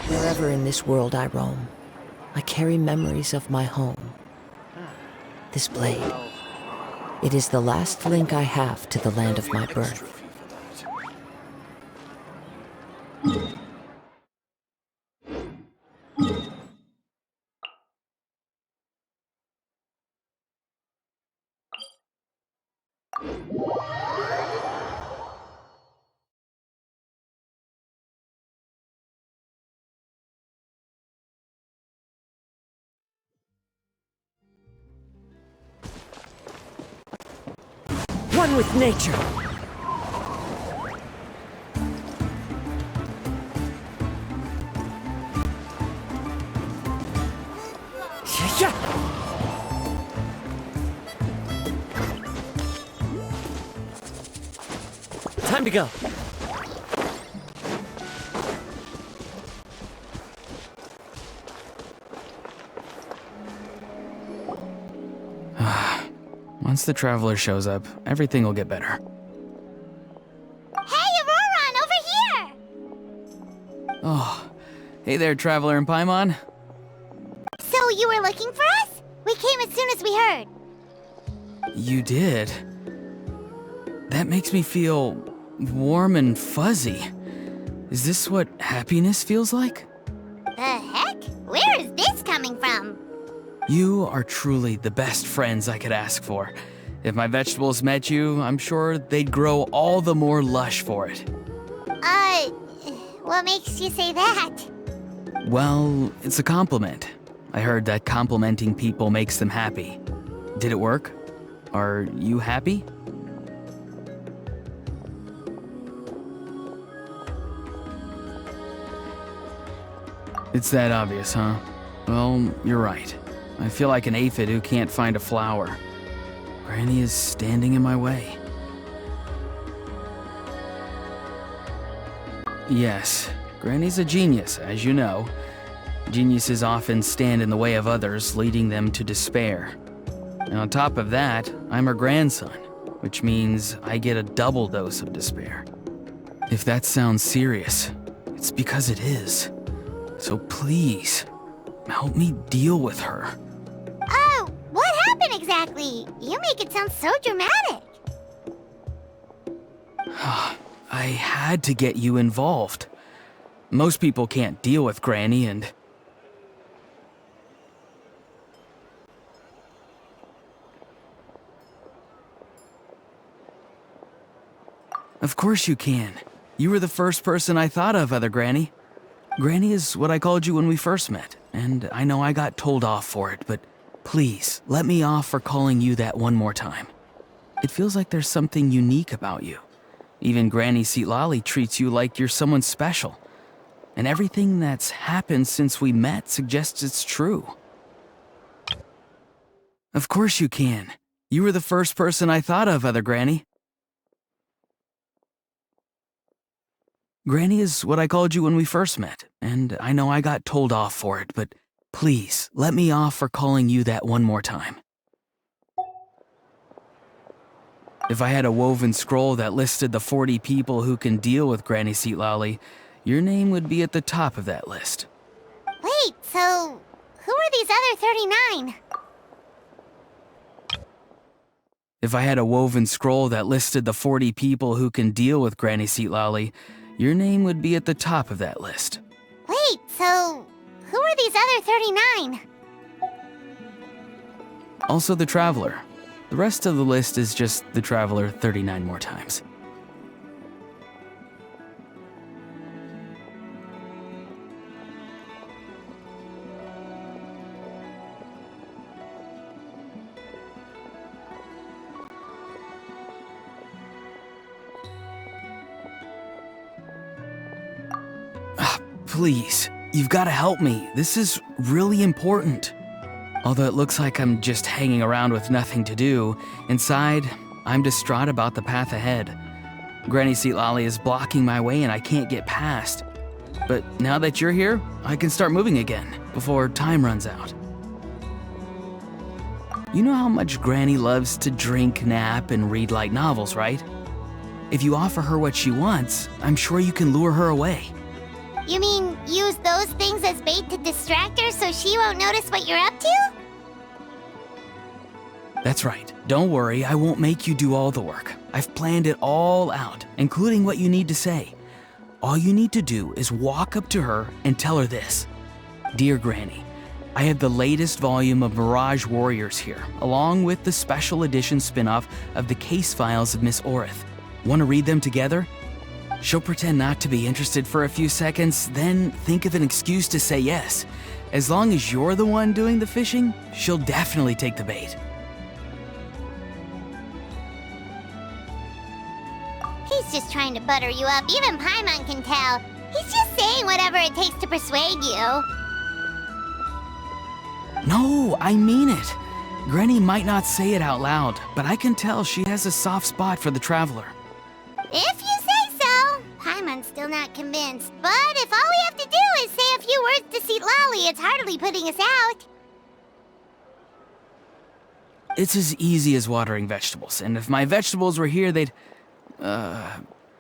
Wherever in this world I roam, I carry memories of my home. This blade, it is the last link I have to the land of my birth. One with nature. Yeah. Time to go. Once the Traveler shows up, everything will get better. Hey, Auroron, over here! Oh, hey there, Traveler and Paimon. So you were looking for us? We came as soon as we heard. You did? That makes me feel warm and fuzzy. Is this what happiness feels like? The heck? Where is this coming from? You are truly the best friends I could ask for. If my vegetables met you, I'm sure they'd grow all the more lush for it. What makes you say that? Well, it's a compliment. I heard that complimenting people makes them happy. Did it work? Are you happy? It's that obvious, huh? Well, you're right. I feel like an aphid who can't find a flower. Granny is standing in my way. Yes, Granny's a genius, as you know. Geniuses often stand in the way of others, leading them to despair. And on top of that, I'm her grandson, which means I get a double dose of despair. If that sounds serious, it's because it is. So please, help me deal with her. Oh, what happened exactly? You make it sound so dramatic. I had to get you involved. Most people can't deal with Granny and... Of course you can. You were the first person I thought of, Other Granny. Granny is what I called you when we first met, and I know I got told off for it, but please, let me off for calling you that one more time. It feels like there's something unique about you. Even Granny Seatlali treats you like you're someone special. And everything that's happened since we met suggests it's true. Of course you can. You were the first person I thought of, Other Granny. Granny is what I called you when we first met, and I know I got told off for it, but please, let me off for calling you that one more time. If I had a woven scroll that listed the 40 people who can deal with Granny Seatlali, your name would be at the top of that list. Wait, so who are these other 39? If I had a woven scroll that listed the 40 people who can deal with Granny Seatlali, your name would be at the top of that list. Wait, so who are these other 39? Also the Traveler. The rest of the list is just the Traveler 39 more times. Please, you've got to help me. This is really important. Although it looks like I'm just hanging around with nothing to do, inside, I'm distraught about the path ahead. Granny's seat lolly is blocking my way and I can't get past. But now that you're here, I can start moving again before time runs out. You know how much Granny loves to drink, nap, and read light novels, right? If you offer her what she wants, I'm sure you can lure her away. You mean use those things as bait to distract her so she won't notice what you're up to? That's right. Don't worry, I won't make you do all the work. I've planned it all out, including what you need to say. All you need to do is walk up to her and tell her this. Dear Granny, I have the latest volume of Mirage Warriors here, along with the special edition spin-off of the case files of Miss Orith. Want to read them together? She'll pretend not to be interested for a few seconds, then think of an excuse to say yes. As long as you're the one doing the fishing, she'll definitely take the bait. He's just trying to butter you up. Even Paimon can tell. He's just saying whatever it takes to persuade you. No, I mean it. Granny might not say it out loud, but I can tell she has a soft spot for the traveler. If you say so. Paimon's still not convinced. But if all we have to do is say a few words to Seat Lolly, it's hardly putting us out. It's as easy as watering vegetables, and if my vegetables were here, they'd...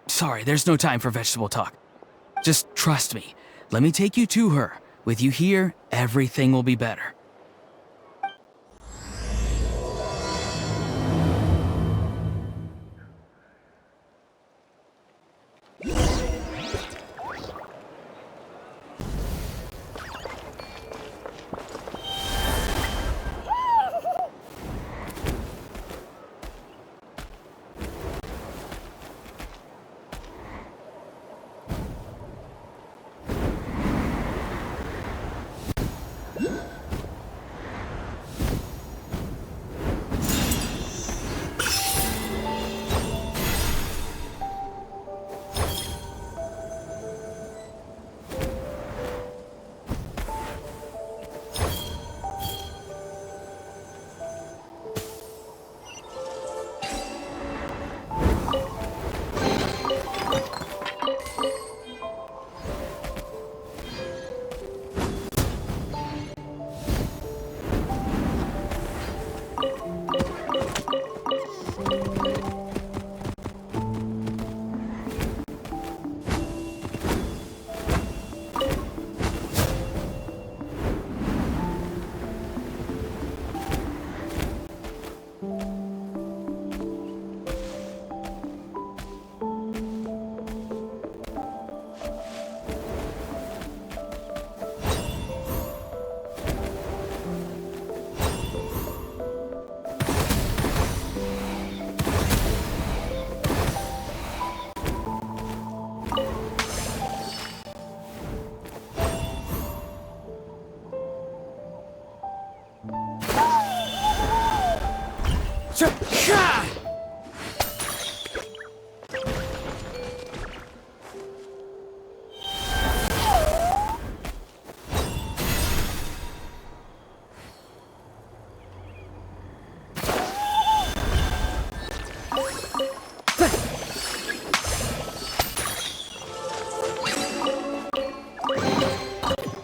Sorry, there's no time for vegetable talk. Just trust me. Let me take you to her. With you here, everything will be better.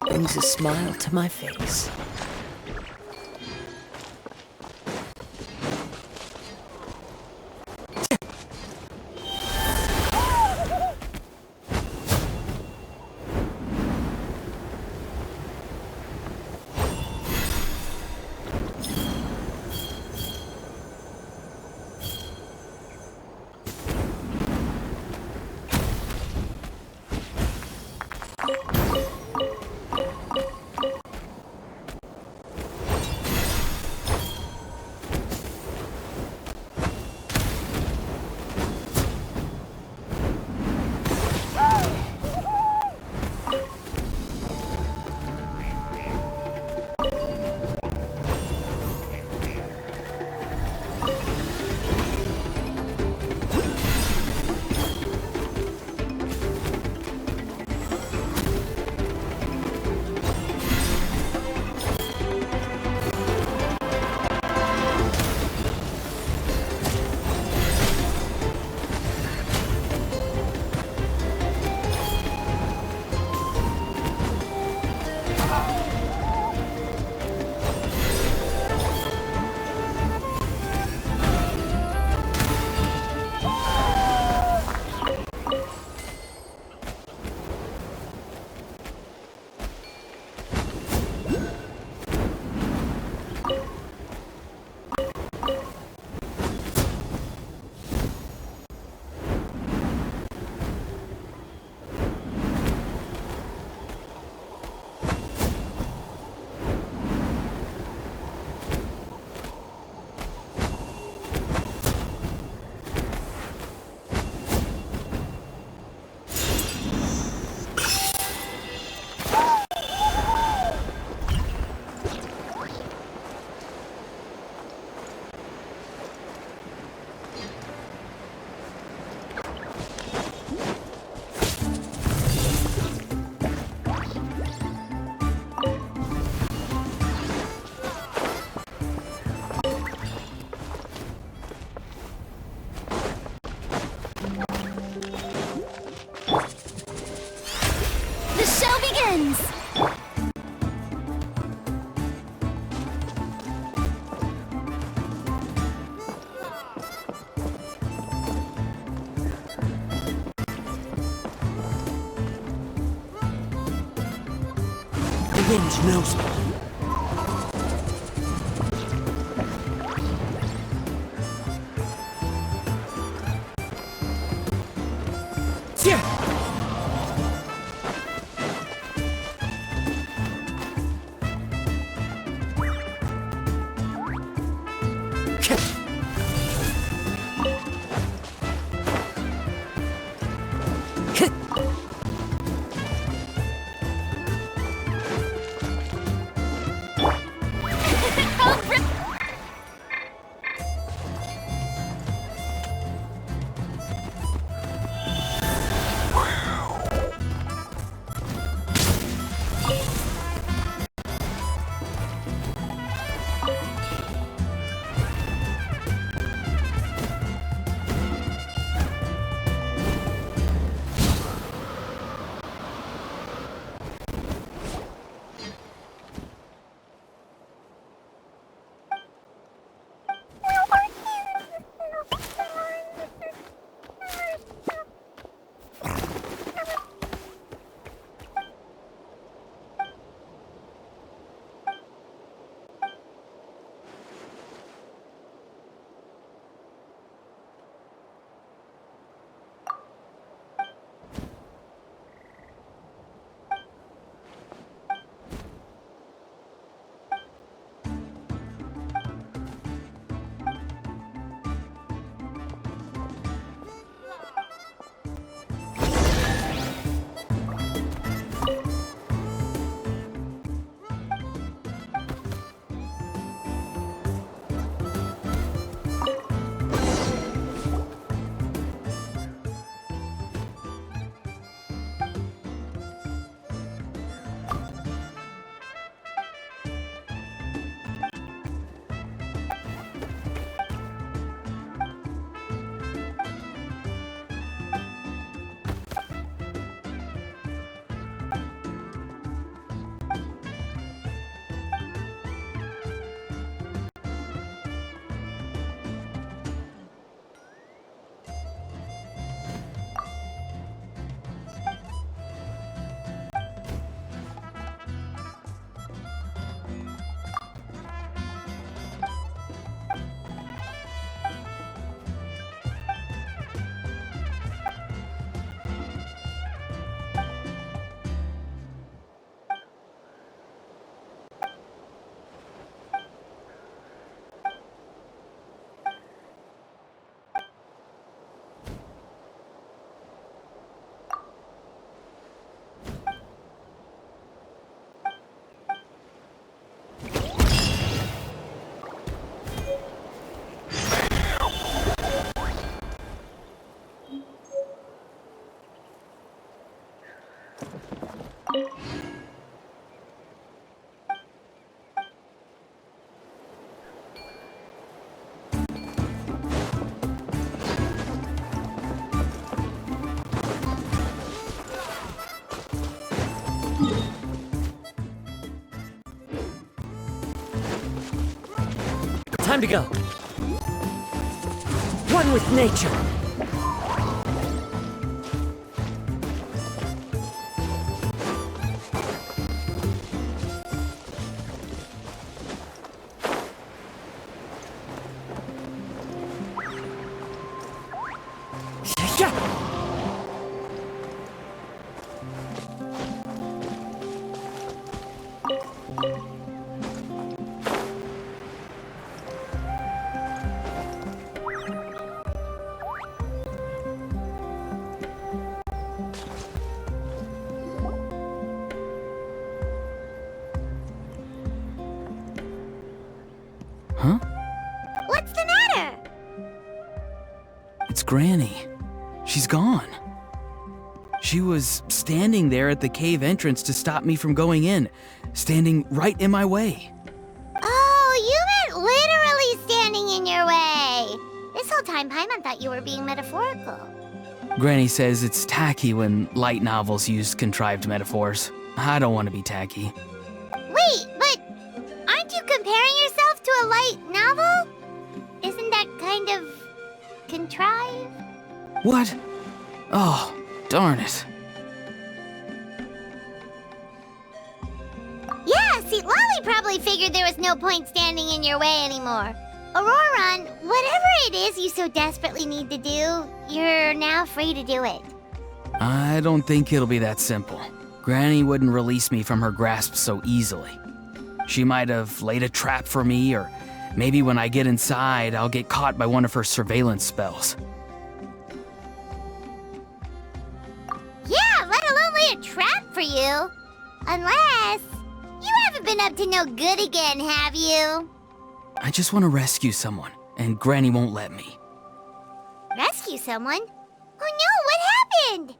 Brings a smile to my face. wind knows me. Time to go. One with nature. Huh? What's the matter? It's Granny. She's gone. She was standing there at the cave entrance to stop me from going in, standing right in my way. Oh, you meant literally standing in your way. This whole time, Paimon thought you were being metaphorical. Granny says it's tacky when light novels use contrived metaphors. I don't want to be tacky. Wait, but aren't you comparing yourself to a light novel? Isn't that kind of contrived? What? Oh, darn it. probably figured there was no point standing in your way anymore. Auroran, whatever it is you so desperately need to do, you're now free to do it. I don't think it'll be that simple. Granny wouldn't release me from her grasp so easily. She might have laid a trap for me, or maybe when I get inside, I'll get caught by one of her surveillance spells. Yeah, let alone lay a trap for you. Unless you haven't been up to no good again, have you? I just want to rescue someone, and Granny won't let me. Rescue someone? Oh no, what happened?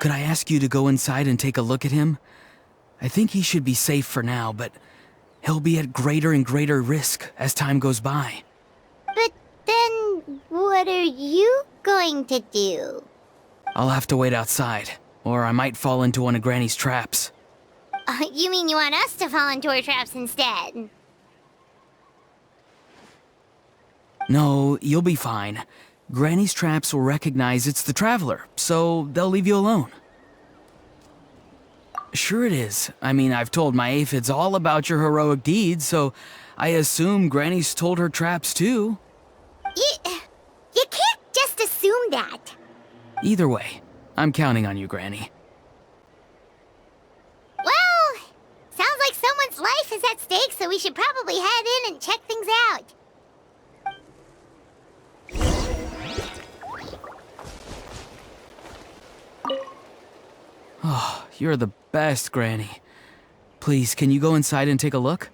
Could I ask you to go inside and take a look at him? I think he should be safe for now, but he'll be at greater and greater risk as time goes by. But then, what are you going to do? I'll have to wait outside, or I might fall into one of Granny's traps. You mean you want us to fall into her traps instead? No, you'll be fine. Granny's traps will recognize it's the Traveler, so they'll leave you alone. Sure it is. I mean, I've told my aphids all about your heroic deeds, so I assume Granny's told her traps too. You can't just assume that. Either way, I'm counting on you, Granny. Well, sounds like someone's life is at stake, so we should probably head in and check things out. Oh, you're the best, Granny. Please, can you go inside and take a look?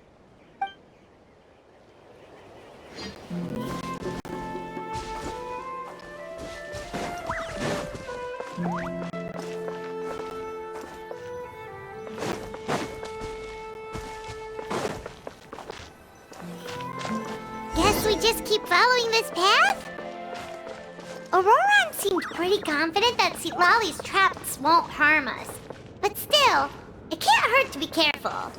Guess we just keep following this path? Auroran seemed pretty confident that Lolly's traps won't harm us. But still, it can't hurt to be careful.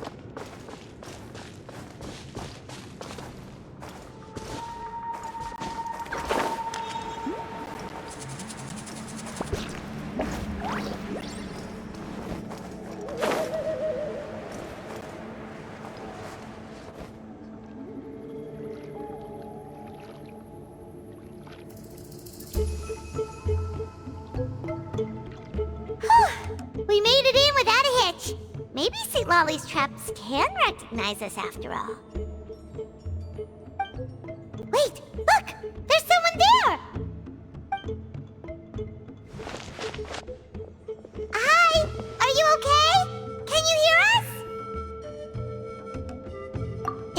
We made it in without a hitch. Maybe St. Lolly's traps can recognize us after all. Wait, look! There's someone there! Hi! Are you okay? Can you hear us?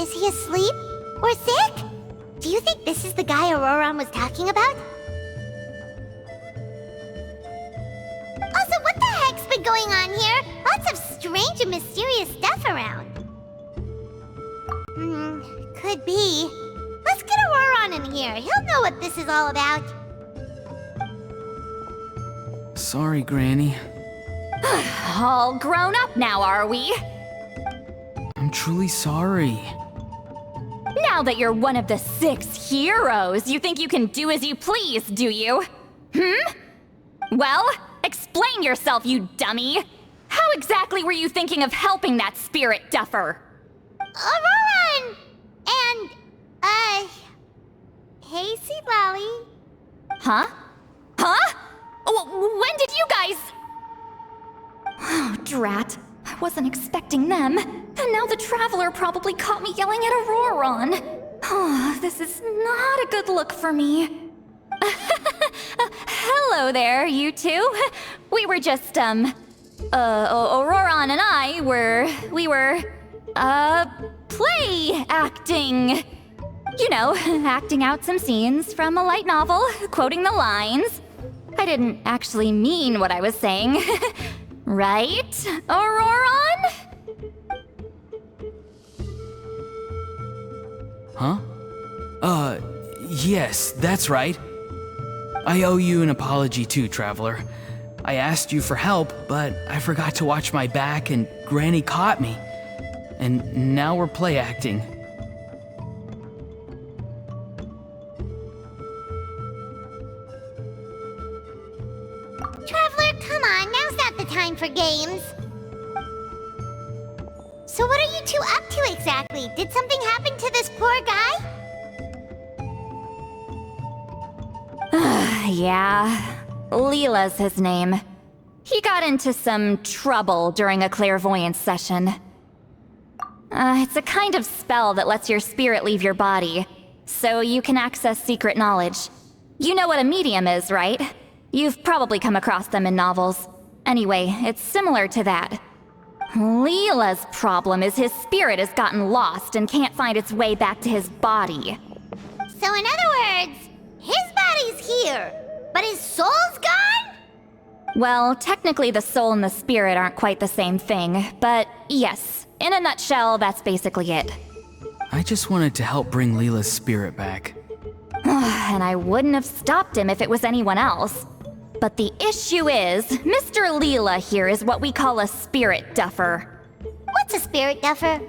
Is he asleep? Or sick? Do you think this is the guy Auroran was talking about? Also, what the heck's been going on here? Lots of strange and mysterious stuff around. Could be. Let's get Auroran in here. He'll know what this is all about. Sorry, Granny. All grown up now, are we? I'm truly sorry. Now that you're one of the 6 heroes, you think you can do as you please, do you? Well, explain yourself, you dummy! How exactly were you thinking of helping that spirit duffer? Auroran! And, hey, Seed Lolly. Huh? Huh? When did you guys... Oh, drat. I wasn't expecting them. And now the Traveler probably caught me yelling at Auroran. Oh, this is not a good look for me. Hello there, you two. We were just, Auroran and I we were, play acting. You know, acting out some scenes from a light novel, quoting the lines. I didn't actually mean what I was saying. Right, Auroran? Huh? Yes, that's right. I owe you an apology too, Traveler. I asked you for help, but I forgot to watch my back and Granny caught me. And now we're play acting. Traveler, come on, now's not the time for games. So what are you two up to exactly? Did something happen to this poor guy? Yeah. Leela's his name. He got into some trouble during a clairvoyance session. It's a kind of spell that lets your spirit leave your body, so you can access secret knowledge. You know what a medium is, right? You've probably come across them in novels. Anyway, it's similar to that. Leela's problem is his spirit has gotten lost and can't find its way back to his body. So in other words, his body's here, but his soul's gone? Well, technically the soul and the spirit aren't quite the same thing, but yes, in a nutshell, that's basically it. I just wanted to help bring Leela's spirit back. And I wouldn't have stopped him if it was anyone else. But the issue is, Mr. Leela here is what we call a spirit duffer. What's a spirit duffer?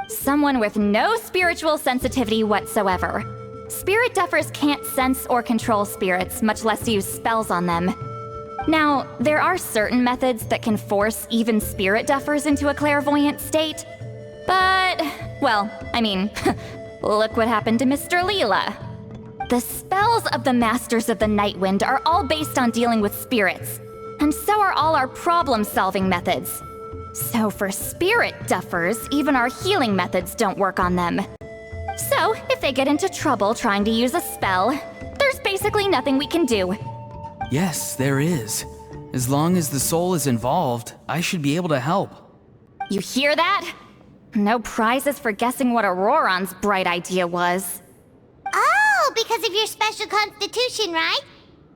Someone with no spiritual sensitivity whatsoever. Spirit duffers can't sense or control spirits, much less use spells on them. Now, there are certain methods that can force even spirit duffers into a clairvoyant state. But, well, I mean, look what happened to Mr. Leela. The spells of the Masters of the Nightwind are all based on dealing with spirits, and so are all our problem-solving methods. So for spirit duffers, even our healing methods don't work on them. So, if they get into trouble trying to use a spell, there's basically nothing we can do. Yes, there is. As long as the soul is involved, I should be able to help. You hear that? No prizes for guessing what Auroron's bright idea was. Oh, because of your special constitution, right?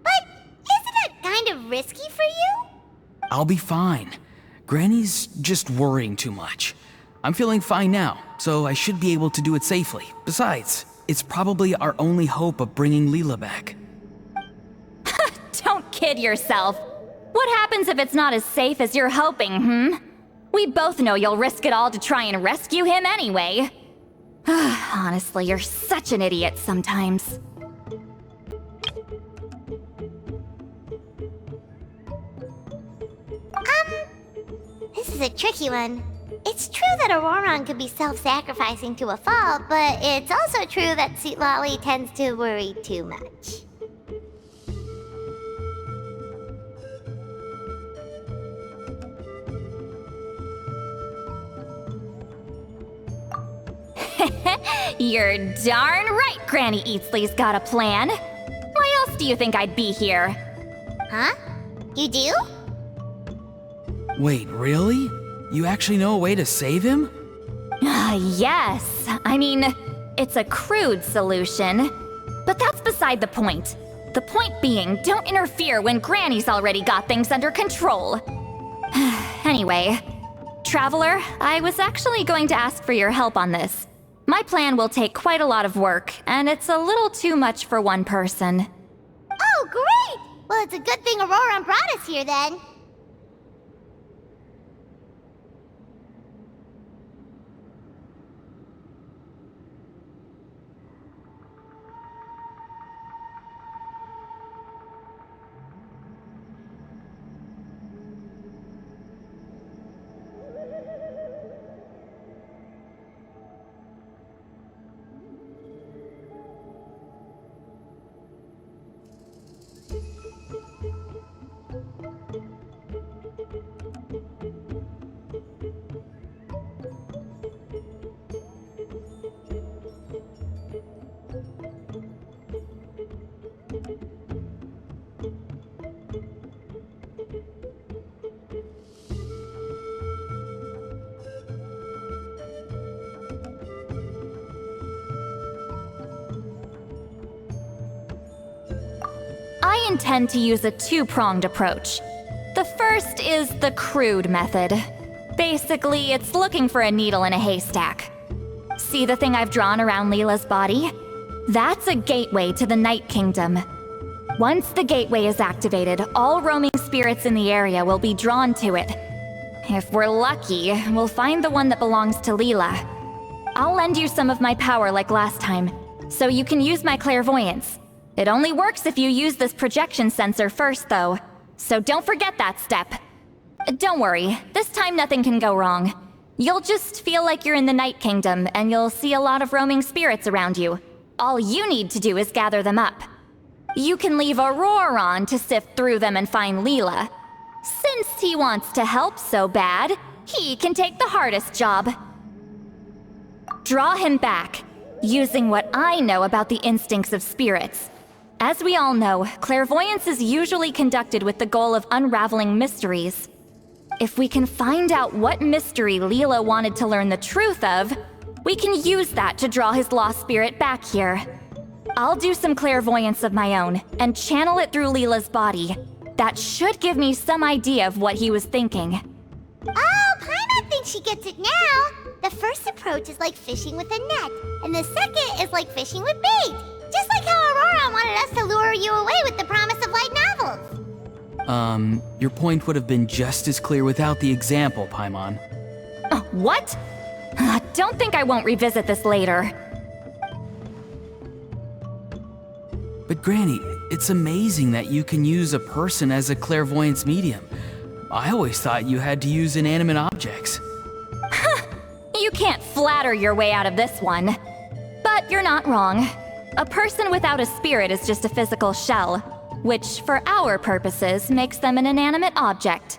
But isn't that kind of risky for you? I'll be fine. Granny's just worrying too much. I'm feeling fine now, so I should be able to do it safely. Besides, it's probably our only hope of bringing Leela back. Don't kid yourself. What happens if it's not as safe as you're hoping, We both know you'll risk it all to try and rescue him anyway. Honestly, you're such an idiot sometimes. This is a tricky one. It's true that Auroron could be self-sacrificing to a fault, but it's also true that Lolly tends to worry too much. You're darn right Granny Eatsley's got a plan. Why else do you think I'd be here? Huh? You do? Wait, really? You actually know a way to save him? Yes. I mean, it's a crude solution. But that's beside the point. The point being, don't interfere when Granny's already got things under control. Anyway, Traveler, I was actually going to ask for your help on this. My plan will take quite a lot of work, and it's a little too much for one person. Oh, great! Well, it's a good thing Auroron brought us here then. I intend to use a two-pronged approach. The first is the crude method. Basically, it's looking for a needle in a haystack. See the thing I've drawn around Leela's body? That's a gateway to the Night Kingdom. Once the gateway is activated, all roaming spirits in the area will be drawn to it. If we're lucky, we'll find the one that belongs to Leela. I'll lend you some of my power like last time, so you can use my clairvoyance. It only works if you use this projection sensor first, though, so don't forget that step. Don't worry, this time nothing can go wrong. You'll just feel like you're in the Night Kingdom, and you'll see a lot of roaming spirits around you. All you need to do is gather them up. You can leave Auroron to sift through them and find Leela. Since he wants to help so bad, he can take the hardest job. Draw him back, using what I know about the instincts of spirits. As we all know, clairvoyance is usually conducted with the goal of unraveling mysteries. If we can find out what mystery Leela wanted to learn the truth of, we can use that to draw his lost spirit back here. I'll do some clairvoyance of my own and channel it through Leela's body. That should give me some idea of what he was thinking. Oh, Paimon thinks she gets it now! The first approach is like fishing with a net, and the second is like fishing with bait. Just like how Aurora wanted us to lure you away with the promise of light novels. Your point would have been just as clear without the example, Paimon. What? Don't think I won't revisit this later. But Granny, it's amazing that you can use a person as a clairvoyance medium. I always thought you had to use inanimate objects. You can't flatter your way out of this one. But you're not wrong. A person without a spirit is just a physical shell, which, for our purposes, makes them an inanimate object.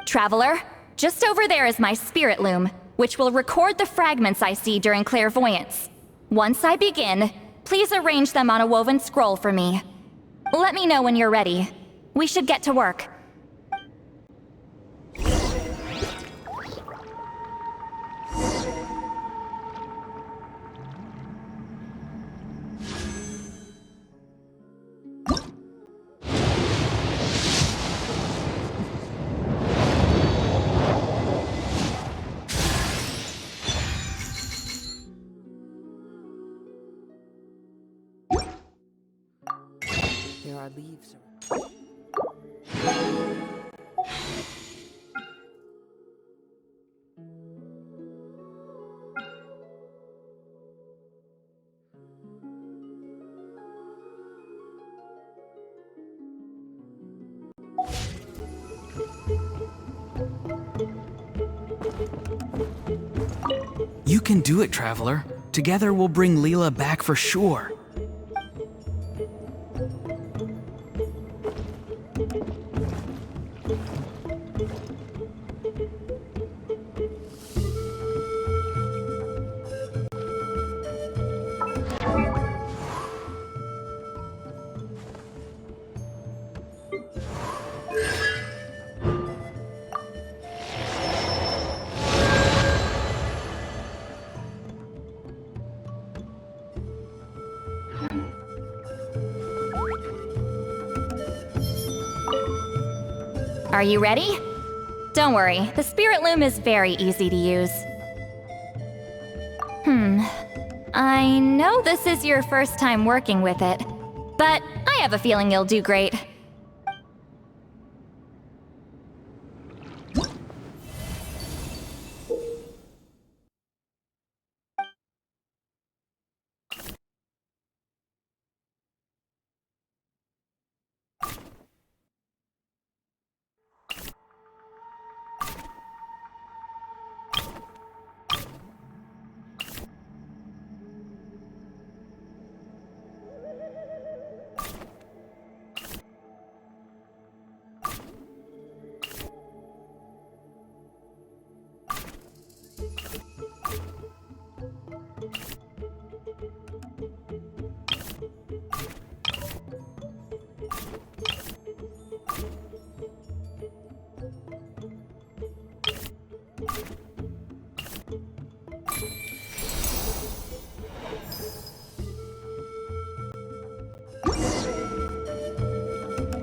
Traveler, just over there is my spirit loom, which will record the fragments I see during clairvoyance. Once I begin, please arrange them on a woven scroll for me. Let me know when you're ready. We should get to work. There are leaves. You can do it, Traveler. Together we'll bring Leela back for sure. Are you ready? Don't worry, the spirit loom is very easy to use. I know this is your first time working with it, but I have a feeling you'll do great.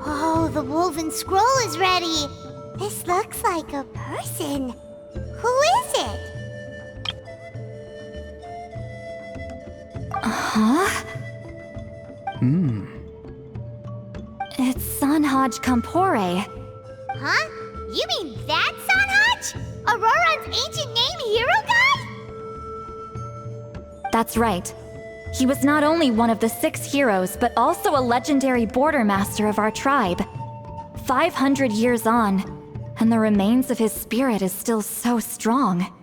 Oh, the woven scroll is ready. This looks like a person. Who is it? Huh? It's Sanhaj Kampore. Huh? You mean that Sanhaj? Auroran's ancient name hero guy? That's right. He was not only one of the 6 heroes, but also a legendary border master of our tribe. 500 years on, and the remains of his spirit is still so strong.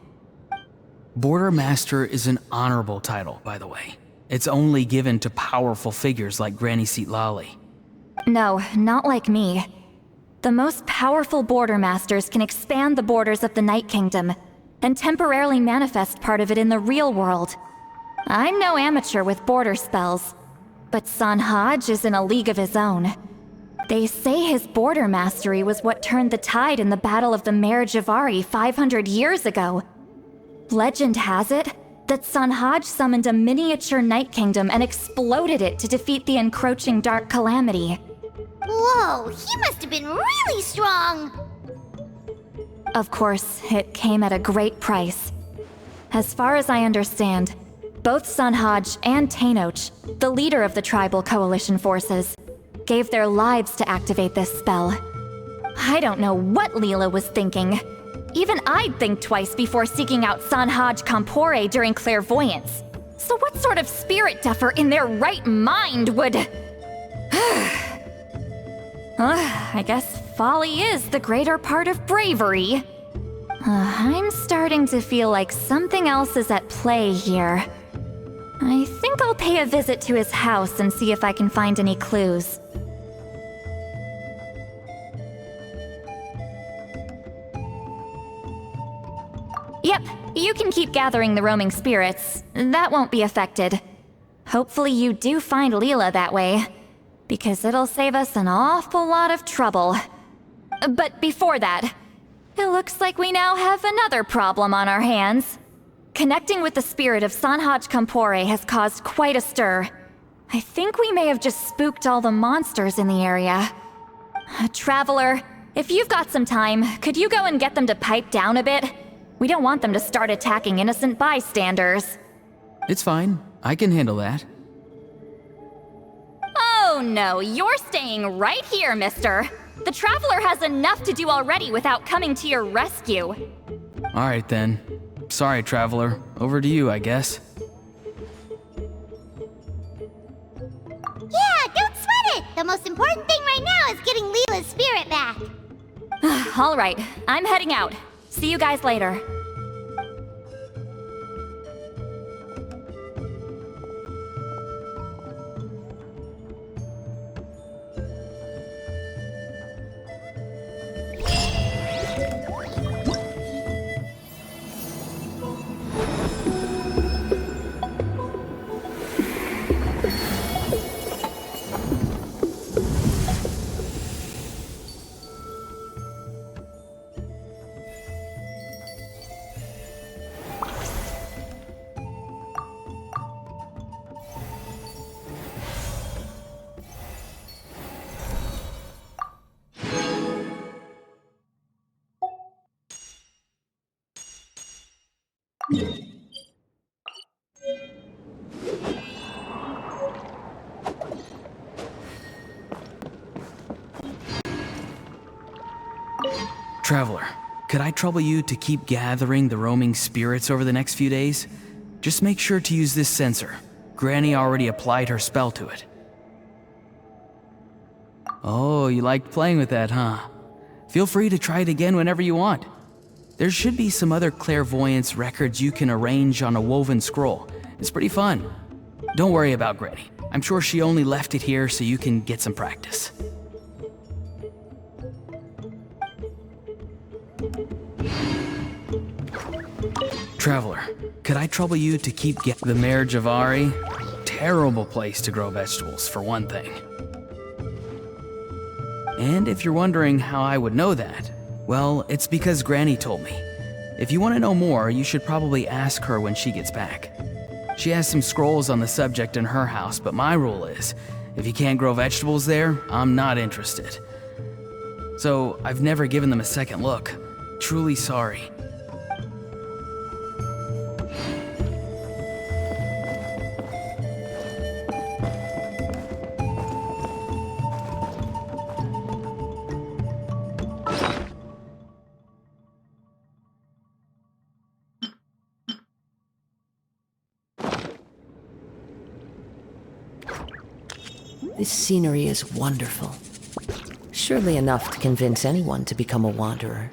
Border Master is an honorable title, by the way. It's only given to powerful figures like Granny Seatlali. No, not like me. The most powerful Border Masters can expand the borders of the Night Kingdom and temporarily manifest part of it in the real world. I'm no amateur with border spells, but Sanhaj is in a league of his own. They say his border mastery was what turned the tide in the Battle of the Mare Javari 500 years ago. Legend has it that Sanhaj summoned a miniature Night Kingdom and exploded it to defeat the encroaching Dark Calamity. Whoa, he must have been really strong! Of course, it came at a great price. As far as I understand, both Sanhaj and Tainoch, the leader of the tribal coalition forces, gave their lives to activate this spell. I don't know what Leela was thinking. Even I'd think twice before seeking out Sanhaj Kampore during clairvoyance. So what sort of spirit duffer in their right mind would... I guess folly is the greater part of bravery. I'm starting to feel like something else is at play here. I think I'll pay a visit to his house and see if I can find any clues. Yep, you can keep gathering the roaming spirits. That won't be affected. Hopefully you do find Leela that way, because it'll save us an awful lot of trouble. But before that, it looks like we now have another problem on our hands. Connecting with the spirit of Sanhaj Kampore has caused quite a stir. I think we may have just spooked all the monsters in the area. Traveler, if you've got some time, could you go and get them to pipe down a bit? We don't want them to start attacking innocent bystanders. It's fine. I can handle that. Oh no, you're staying right here, mister. The Traveler has enough to do already without coming to your rescue. Alright then. Sorry, Traveler. Over to you, I guess. Yeah, don't sweat it! The most important thing right now is getting Leela's spirit back. Alright, I'm heading out. See you guys later. Traveler, could I trouble you to keep gathering the roaming spirits over the next few days? Just make sure to use this sensor. Granny already applied her spell to it. Oh, you liked playing with that, huh? Feel free to try it again whenever you want. There should be some other clairvoyance records you can arrange on a woven scroll. It's pretty fun. Don't worry about Granny. I'm sure she only left it here so you can get some practice. Traveler, could I trouble you to keep the Mare Javari? Terrible place to grow vegetables, for one thing. And if you're wondering how I would know that, well, it's because Granny told me. If you want to know more, you should probably ask her when she gets back. She has some scrolls on the subject in her house, but my rule is, if you can't grow vegetables there, I'm not interested. So, I've never given them a second look. Truly sorry. This scenery is wonderful. Surely enough to convince anyone to become a wanderer.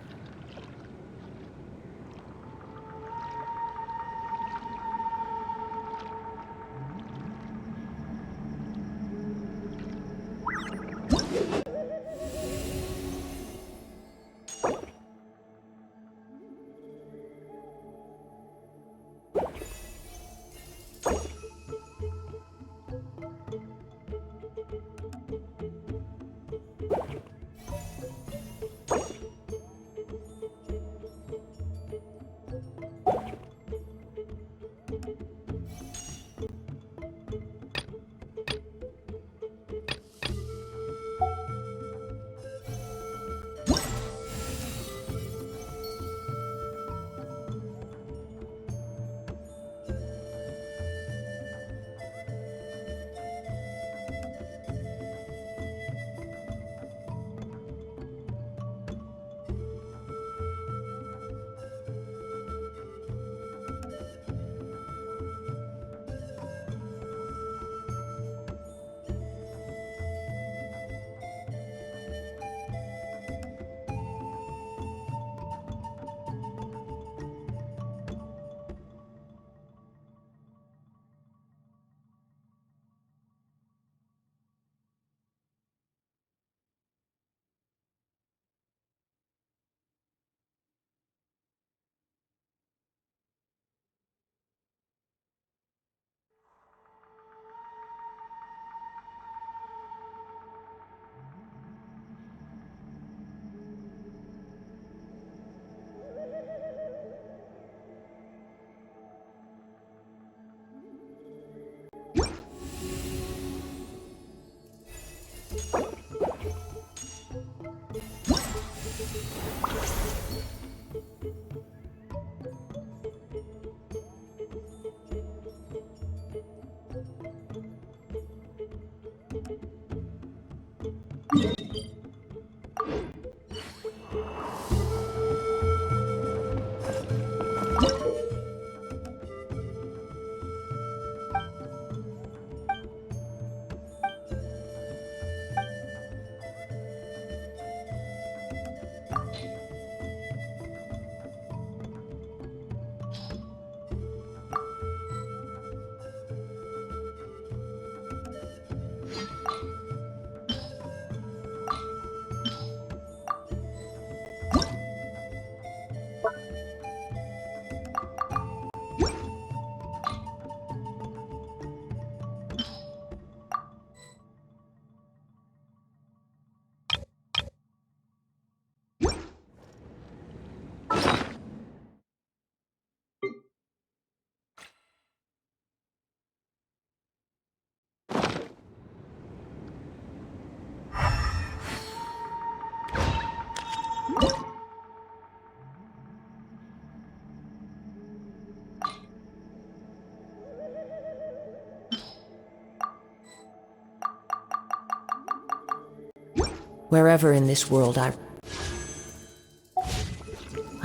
Wherever in this world I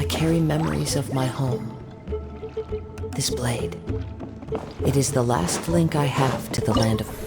carry memories of my home. This blade. It is the last link I have to the land of...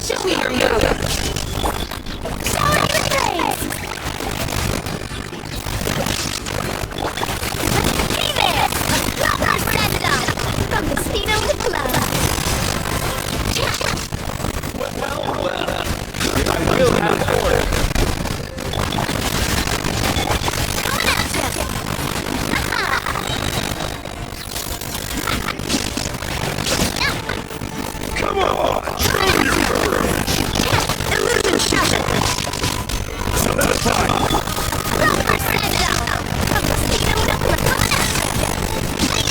Show me your move! Show me your face! Hey there! Proper stand-up! From the Speedo with Glove! I will have order. Coming at ya! Come on! Show me your courage! Illusion shot! So that's fine! Proper stand-up! From the Speedo with Glove! Coming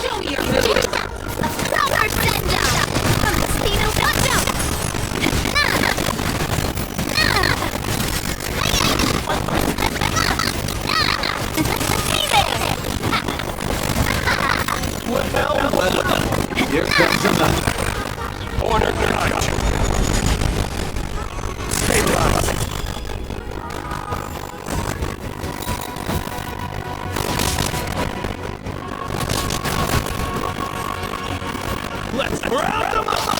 Show me your move! Proper stand-up! From the Speedo with Glove! Here comes another. Order denied! Stabilize! Let's round them up!